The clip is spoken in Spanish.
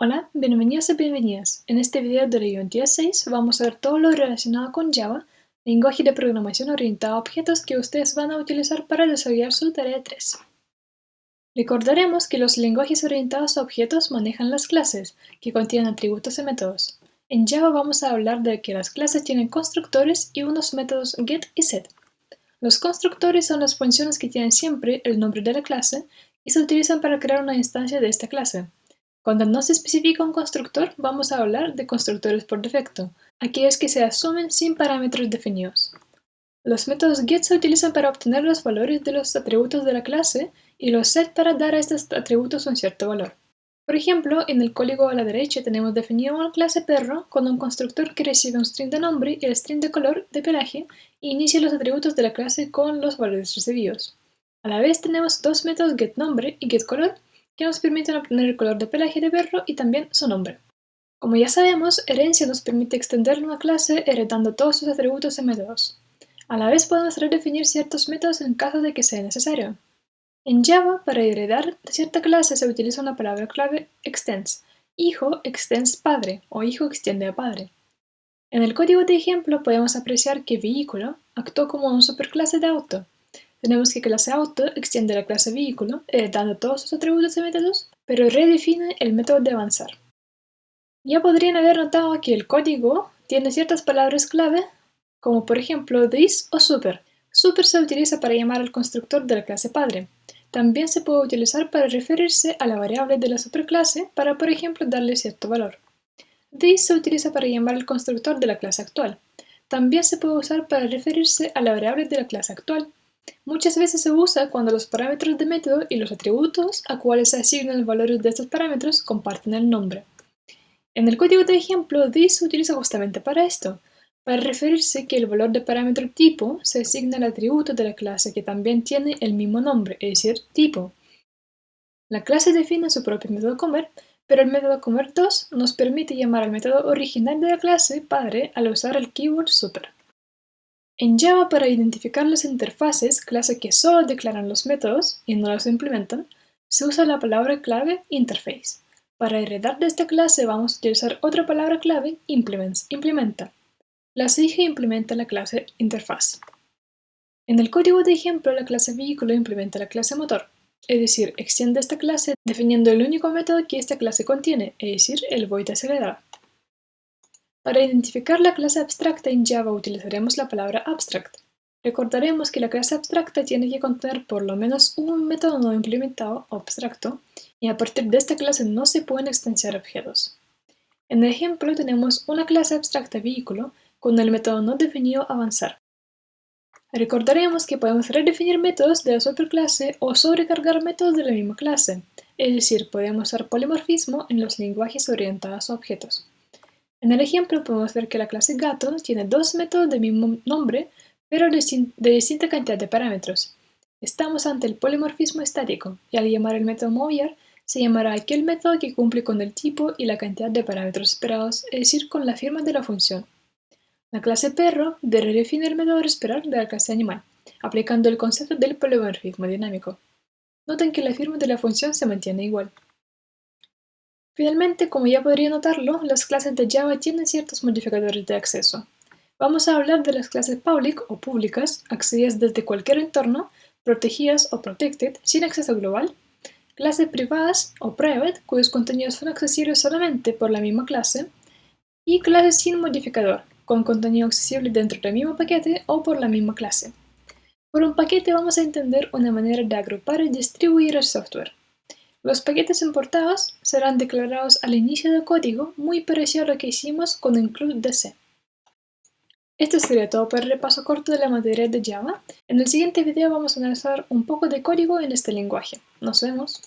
Hola, bienvenidos y bienvenidas. En este video de Región 16 vamos a ver todo lo relacionado con Java, lenguaje de programación orientado a objetos que ustedes van a utilizar para desarrollar su tarea 3. Recordaremos que los lenguajes orientados a objetos manejan las clases, que contienen atributos y métodos. En Java vamos a hablar de que las clases tienen constructores y unos métodos get y set. Los constructores son las funciones que tienen siempre el nombre de la clase y se utilizan para crear una instancia de esta clase. Cuando no se especifica un constructor, vamos a hablar de constructores por defecto, aquellos que se asumen sin parámetros definidos. Los métodos get se utilizan para obtener los valores de los atributos de la clase y los set para dar a estos atributos un cierto valor. Por ejemplo, en el código a la derecha tenemos definido una clase perro con un constructor que recibe un string de nombre y el string de color de pelaje e inicia los atributos de la clase con los valores recibidos. A la vez tenemos dos métodos getNombre y getColor que nos permiten obtener el color de pelaje de perro y también su nombre. Como ya sabemos, herencia nos permite extender una clase heredando todos sus atributos y métodos. A la vez podemos redefinir ciertos métodos en caso de que sea necesario. En Java, para heredar de cierta clase se utiliza una palabra clave extends. Hijo extends padre o hijo extiende a padre. En el código de ejemplo podemos apreciar que vehículo actuó como una superclase de auto. Tenemos que clase auto extiende la clase vehículo, heredando todos sus atributos y métodos, pero redefine el método de avanzar. Ya podrían haber notado que el código tiene ciertas palabras clave, como por ejemplo this o super. Super se utiliza para llamar al constructor de la clase padre. También se puede utilizar para referirse a la variable de la superclase para, por ejemplo, darle cierto valor. This se utiliza para llamar al constructor de la clase actual. También se puede usar para referirse a la variable de la clase actual. Muchas veces se usa cuando los parámetros de método y los atributos a cuales se asignan los valores de estos parámetros comparten el nombre. En el código de ejemplo, this se utiliza justamente para esto, para referirse que el valor de parámetro tipo se asigna al atributo de la clase que también tiene el mismo nombre, es decir, tipo. La clase define su propio método comer, pero el método comer2 nos permite llamar al método original de la clase padre al usar el keyword super. En Java, para identificar las interfaces, clase que solo declaran los métodos y no los implementan, se usa la palabra clave interface. Para heredar de esta clase vamos a utilizar otra palabra clave, implementa. La SIG implementa la clase interfaz. En el código de ejemplo, la clase vehículo implementa la clase motor, es decir, extiende esta clase definiendo el único método que esta clase contiene, es decir, el void acelerar. Para identificar la clase abstracta en Java utilizaremos la palabra abstract. Recordaremos que la clase abstracta tiene que contener por lo menos un método no implementado o abstracto, y a partir de esta clase no se pueden extensiar objetos. En el ejemplo tenemos una clase abstracta vehículo con el método no definido avanzar. Recordaremos que podemos redefinir métodos de la superclase o sobrecargar métodos de la misma clase, es decir, podemos usar polimorfismo en los lenguajes orientados a objetos. En el ejemplo podemos ver que la clase gato tiene dos métodos del mismo nombre, pero de distinta cantidad de parámetros. Estamos ante el polimorfismo estático, y al llamar el método mover, se llamará aquel método que cumple con el tipo y la cantidad de parámetros esperados, es decir, con la firma de la función. La clase perro redefine el método esperar de la clase animal, aplicando el concepto del polimorfismo dinámico. Noten que la firma de la función se mantiene igual. Finalmente, como ya podría notarlo, las clases de Java tienen ciertos modificadores de acceso. Vamos a hablar de las clases public o públicas, accedidas desde cualquier entorno, protegidas o protected, sin acceso global, clases privadas o private, cuyos contenidos son accesibles solamente por la misma clase, y clases sin modificador, con contenido accesible dentro del mismo paquete o por la misma clase. Por un paquete vamos a entender una manera de agrupar y distribuir el software. Los paquetes importados serán declarados al inicio del código, muy parecido a lo que hicimos con include.dc. Esto sería todo por el repaso corto de la materia de Java. En el siguiente video vamos a analizar un poco de código en este lenguaje. Nos vemos.